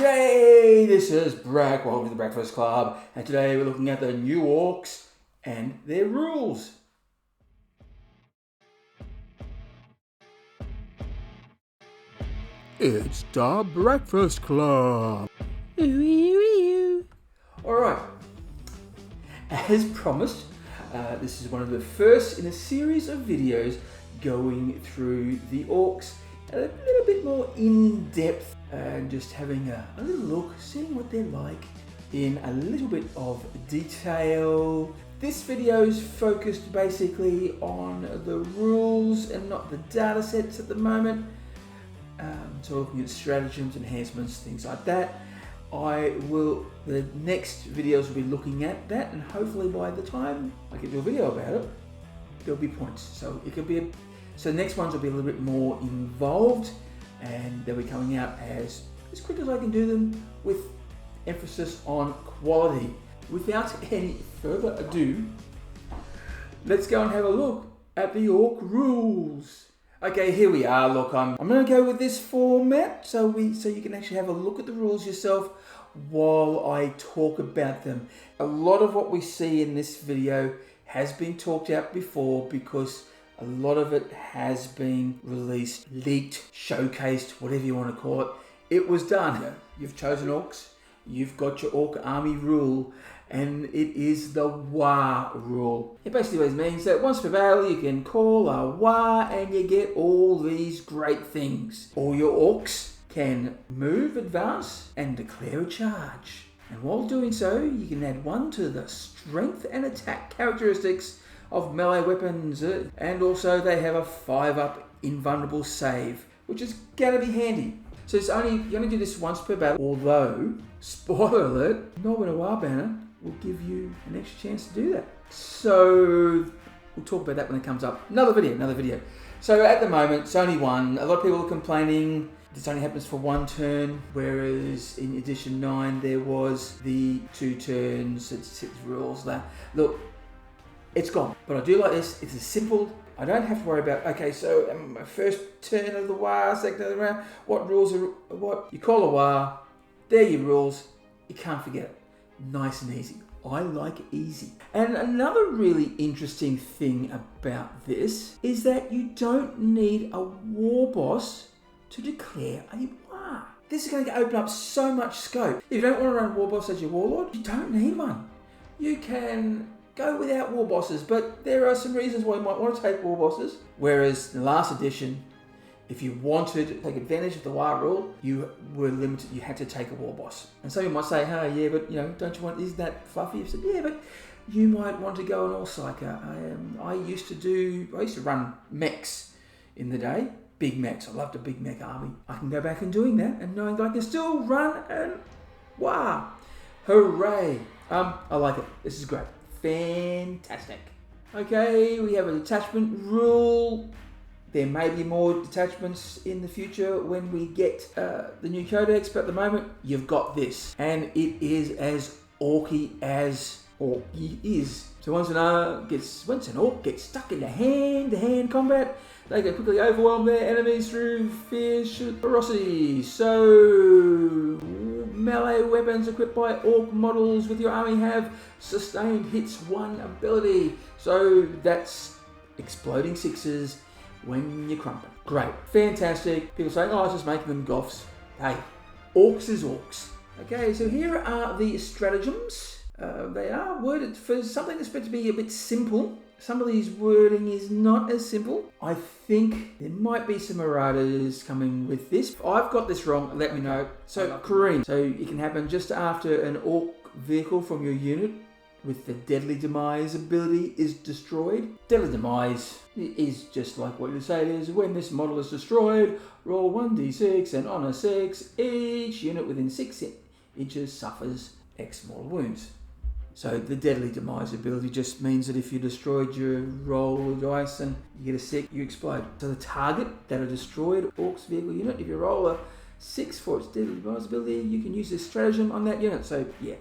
G'day, this is Brack, welcome to the Breakfast Club, and today we're looking at the new orcs and their rules. It's the Breakfast Club. Alright, as promised, this is one of the first in a series of videos going through the orcs a little bit more in depth and just having a little look, seeing what they're like in a little bit of detail. This video is focused basically on the rules and not the data sets at the moment. So looking at stratagems, enhancements, things like that. The next videos will be looking at that, and hopefully by the time I can do a video about it, there'll be points. So it could be so the next ones will be a little bit more involved, and they'll be coming out as quick as I can do them, with emphasis on quality. Without any further ado, let's go and have a look at the orc rules. Okay, here we are. Look, I'm going to go with this format so you can actually have a look at the rules yourself while I talk about them. A lot of what we see in this video has been talked out before because a lot of it has been released, leaked, showcased, whatever you want to call it. It was done. You've chosen orcs, you've got your orc army rule, and it is the Waaagh rule. It basically means that once per battle you can call a Waaagh and you get all these great things. All your orcs can move, advance, and declare a charge. And while doing so, you can add 1 to the strength and attack characteristics of melee weapons, and also they have a 5-up invulnerable save, which is going to be handy. So you only do this once per battle, although, spoiler alert, Northern Waaagh banner will give you an extra chance to do that. So we'll talk about that when it comes up. Another video. So at the moment, it's only one. A lot of people are complaining this only happens for 1 turn, whereas in edition 9 there was the 2 turns, it's 6 rules. Look, it's gone. But I do like this. It's as simple. I don't have to worry about, okay, so my first turn of the Waaagh, second of the round, what rules are what? You call a Waaagh, they're your rules. You can't forget it. Nice and easy. I like easy. And another really interesting thing about this is that you don't need a war boss to declare a Waaagh. This is going to open up so much scope. If you don't want to run a war boss as your warlord, you don't need one. You can go without war bosses, but there are some reasons why you might want to take war bosses. Whereas in the last edition, if you wanted to take advantage of the Waaagh rule, you were limited. You had to take a war boss. And some people might say, "Hey, yeah, but don't you want? Is that fluffy?" You said, "Yeah, but you might want to go an all psyker." I used to run mechs in the day, big mechs. I loved a big mech army. I can go back and doing that, and knowing that I can still run and Waaagh, hooray! I like it. This is great, fantastic. Okay, we have a detachment rule. There may be more detachments in the future when we get the new codex, but at the moment, you've got this. And it is as orky as orky is. So once an orc gets stuck into hand-to-hand combat, they can quickly overwhelm their enemies through fierce ferocity. So melee weapons equipped by orc models with your army have sustained hits 1 ability. So that's exploding 6s when you crump it. Great. Fantastic. People say, oh, I was just making them goths. Hey, orcs is orcs. Okay, so here are the stratagems. They are worded for something that's meant to be a bit simple. Some of these wording is not as simple. I think there might be some erratas coming with this. If I've got this wrong, let me know. So, Kareem. So it can happen just after an orc vehicle from your unit with the Deadly Demise ability is destroyed. Deadly Demise is just like what you say it is. When this model is destroyed, roll 1d6, and on a 6, each unit within 6 inches suffers X mortal wounds. So the Deadly Demise ability just means that if you destroyed your roll of dice and you get a 6, you explode. So the target that a destroyed orc's vehicle unit, if you roll a 6 for its Deadly Demise ability, you can use this stratagem on that unit. So yeah.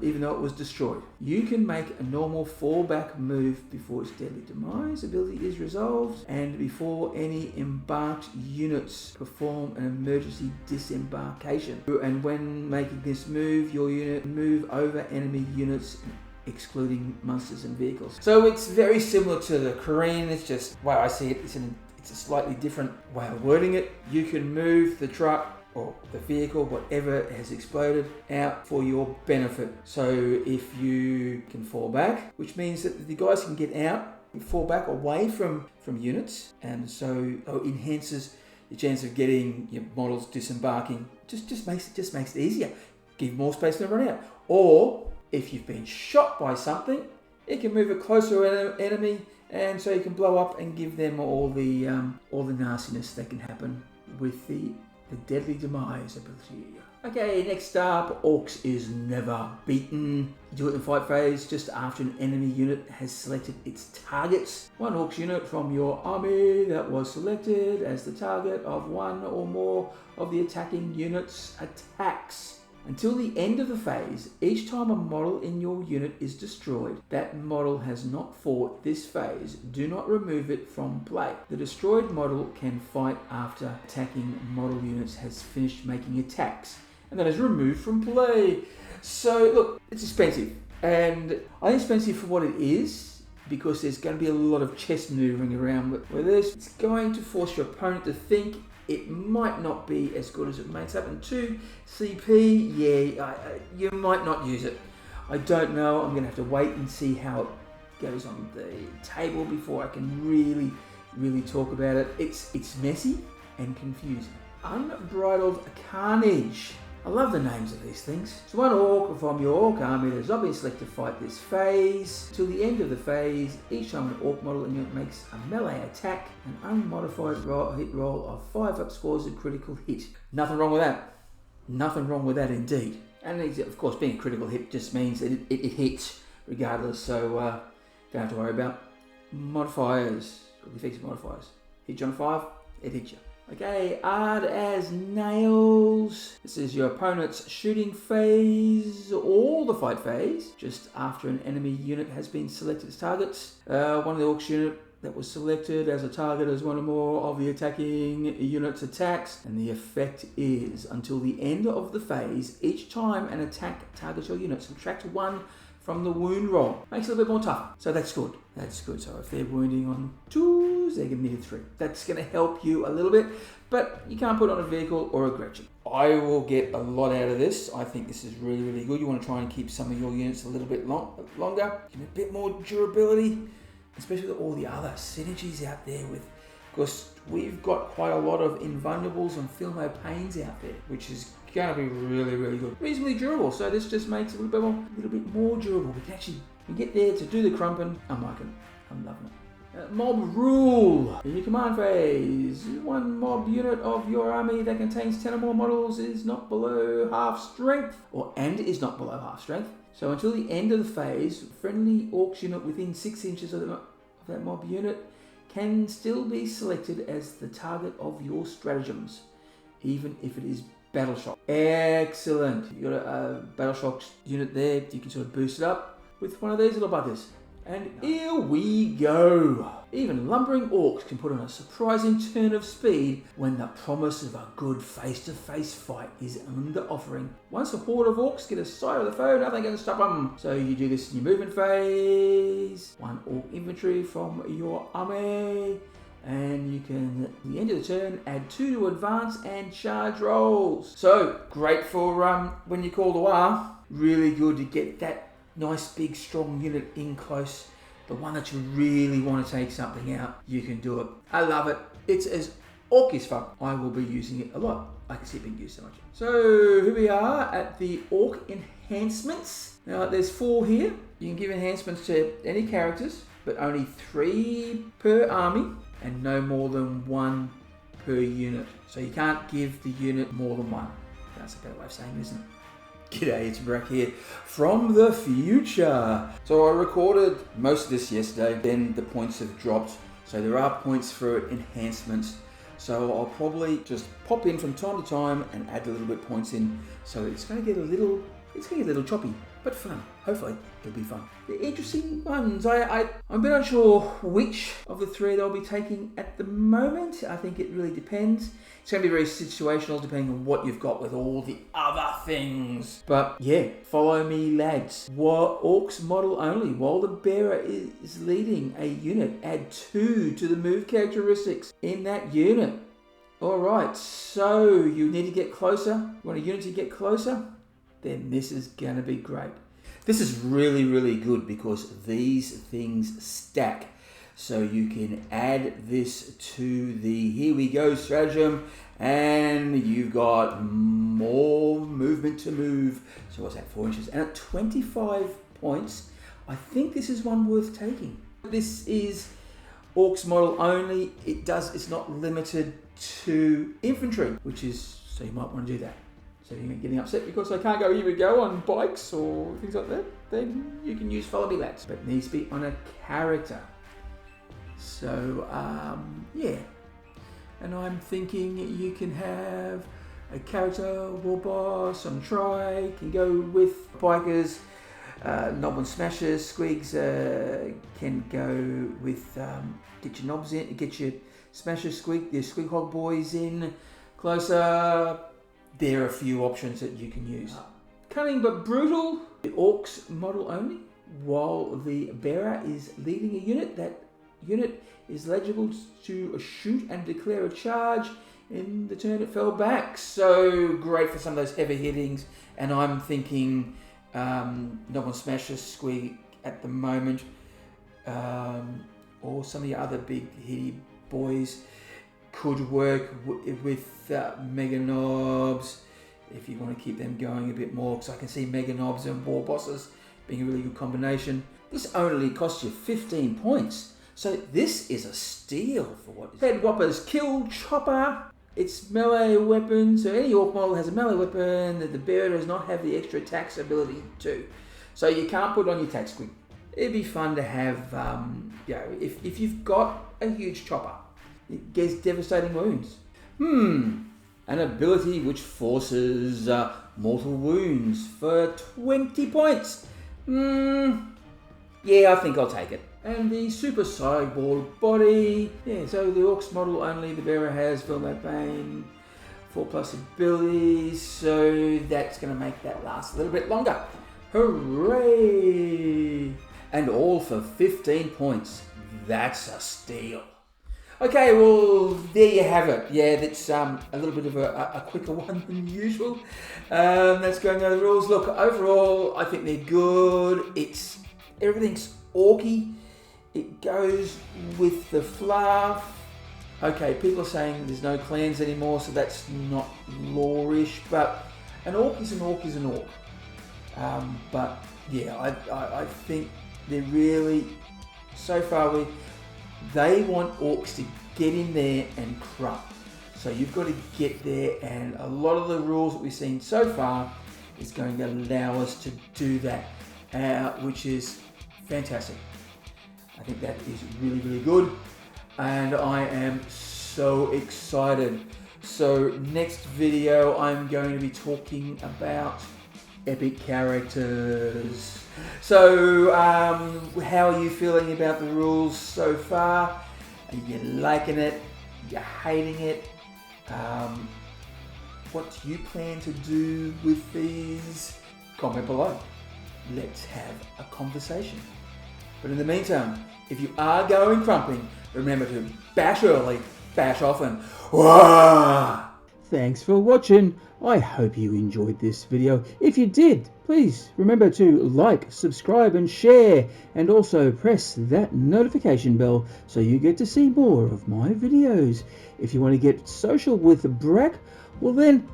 even though it was destroyed. You can make a normal fallback move before its deadly demise ability is resolved and before any embarked units perform an emergency disembarkation. And when making this move, your unit move over enemy units excluding monsters and vehicles. So it's very similar to the Korean, it's just, wow, I see it, it's a slightly different way of wording it. You can move the truck or the vehicle, whatever has exploded, out for your benefit. So if you can fall back, which means that the guys can get out, fall back away from units, and so it enhances the chance of getting your models disembarking. Just makes it easier. Give more space to run out. Or if you've been shot by something, it can move a closer enemy, and so you can blow up and give them all the nastiness that can happen with the deadly demise ability. Okay, next up, Orcs is never beaten. You do it in the fight phase just after an enemy unit has selected its targets. One Orcs unit from your army that was selected as the target of one or more of the attacking unit's attacks. Until the end of the phase, each time a model in your unit is destroyed, that model has not fought this phase. Do not remove it from play. The destroyed model can fight after attacking model units has finished making attacks, and that is removed from play. So look, it's expensive, and I think it's expensive for what it is, because there's going to be a lot of chess maneuvering around with this. It's going to force your opponent to think. It might not be as good as it makes up. And 2 CP, yeah, you might not use it. I don't know. I'm going to have to wait and see how it goes on the table before I can really talk about it. It's messy and confusing. Unbridled Carnage. I love the names of these things. So one Orc from your Orc army that has not been selected to fight this phase. Till the end of the phase, each time an Orc model in unit makes a melee attack, an unmodified hit roll of 5 up scores a critical hit. Nothing wrong with that. Nothing wrong with that indeed. And of course, being a critical hit just means that it hits regardless, so don't have to worry about modifiers, or the effects of modifiers. Hit you on 5, it hits you. Okay, Hard as Nails. This is your opponent's shooting phase, or the fight phase, just after an enemy unit has been selected as targets. One of the Orcs unit that was selected as a target as one or more of the attacking unit's attacks, and the effect is, until the end of the phase, each time an attack targets your unit, subtract 1 from the wound roll. Makes it a little bit more tough, so that's good. That's good. So if they're wounding on 2s, they're going to need a 3. That's going to help you a little bit, but you can't put it on a vehicle or a Gretchen. I will get a lot out of this. I think this is really good. You want to try and keep some of your units a little bit longer, give them a bit more durability, especially with all the other synergies out there with, of course, we've got quite a lot of Invulnerables and Filmo Pains out there, which is going to be really good. Reasonably durable, so this just makes it a little bit more durable. We can actually get there to do the crumping. I'm liking it. I'm loving it. Mob Rule. In your command phase, one mob unit of your army that contains 10 or more models is not below half strength, and is not below half strength. So until the end of the phase, friendly Orcs unit within 6 inches of that mob unit can still be selected as the target of your stratagems, even if it is Battle Shock. Excellent. You've got a Battle Shock unit there. You can sort of boost it up with one of these little buggers. And here we go. Even lumbering Orcs can put on a surprising turn of speed when the promise of a good face-to-face fight is under offering. Once a horde of Orcs get a sight of the foe, nothing can stop them. So you do this in your movement phase. One Orc infantry from your army. And you can, at the end of the turn, add 2 to advance and charge rolls. So, great for when you call the war. Really good to get that nice, big, strong unit in close. The one that you really want to take something out, you can do it. I love it. It's as Orc-ish fun. I will be using it a lot. I can see it being used so much. So, here we are at the Orc enhancements. Now, there's 4 here. You can give enhancements to any characters, but only 3 per army, and no more than 1 per unit. So you can't give the unit more than 1. That's a better way of saying it, isn't it? G'day, it's Brack here from the future. So I recorded most of this yesterday, then the points have dropped. So there are points for enhancements. So I'll probably just pop in from time to time and add a little bit points in. So it's going to get a little It's going to get a little choppy, but fun. Hopefully, it'll be fun. The interesting ones. I'm a bit unsure which of the three they'll be taking at the moment. I think it really depends. It's going to be very situational depending on what you've got with all the other things. But yeah, follow me, lads. Orcs model only. While the bearer is leading a unit, add 2 to the move characteristics in that unit. Alright, so you need to get closer. You want a unit to get closer? Then this is going to be great. This is really, really good because these things stack. So you can add this to the here we go stratagem, and you've got more movement to move. So what's that, 4 inches? And at 25 points, I think this is one worth taking. This is Orcs model only. It's not limited to infantry, which is, so you might want to do that. So if you're getting upset because they can't go here we go on bikes or things like that, then you can use Follow Me Lads. But it needs to be on a character. So, yeah. And I'm thinking you can have a character, war boss on try, can go with bikers, knob and smashers, squigs can go with, get your knobs in, get your smashers, squig, your squig hog boys in, closer. There are a few options that you can use. Cunning but brutal, the Orcs model only. While the bearer is leading a unit, that unit is eligible to shoot and declare a charge in the turn it fell back. So great for some of those heavy hittings. And I'm thinking Knob and Smasher Squig at the moment, or some of the other big hitty boys could work with Mega Knobs if you want to keep them going a bit more, because I can see Mega Knobs and War Bosses being a really good combination. This only costs you 15 points, so this is a steal for what is Head Whoppers Kill Chopper. It's melee weapon, so any Orc model has a melee weapon that the bearer does not have the extra attacks ability to. So you can't put it on your attack squig. It'd be fun to have, if you've got a huge chopper, it gets devastating wounds. An ability which forces mortal wounds for 20 points. Yeah, I think I'll take it. And the Super Cyborg Body. Yeah, so the Orcs model only, the bearer has Vilmat Bane, 4+ abilities, so that's going to make that last a little bit longer. Hooray! And all for 15 points. That's a steal. Okay, well, there you have it. Yeah, that's a little bit of a quicker one than usual. That's going over the rules. Look, overall, I think they're good. Everything's orky. It goes with the fluff. Okay, people are saying there's no clans anymore, so that's not lore-ish, but an orc is an orc is an orc. But yeah, I think they're really, so far, they want orcs to get in there and corrupt. So you've got to get there, and a lot of the rules that we've seen so far is going to allow us to do that, which is fantastic. I think that is really, really good, and I am so excited. So next video, I'm going to be talking about epic characters. So how are you feeling about the rules so far? Are you liking it? Are you hating it? What do you plan to do with these? Comment below. Let's have a conversation. But in the meantime, if you are going crumping, remember to bash early, bash often. Wah! Thanks for watching. I hope you enjoyed this video. If you did, please remember to like, subscribe and share, and also press that notification bell so you get to see more of my videos. If you want to get social with Brack, well then,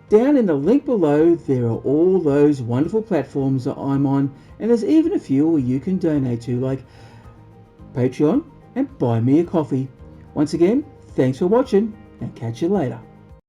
down in the link below, there are all those wonderful platforms that I'm on, and there's even a few where you can donate to, like Patreon and Buy Me a Coffee. Once again, thanks for watching, and catch you later.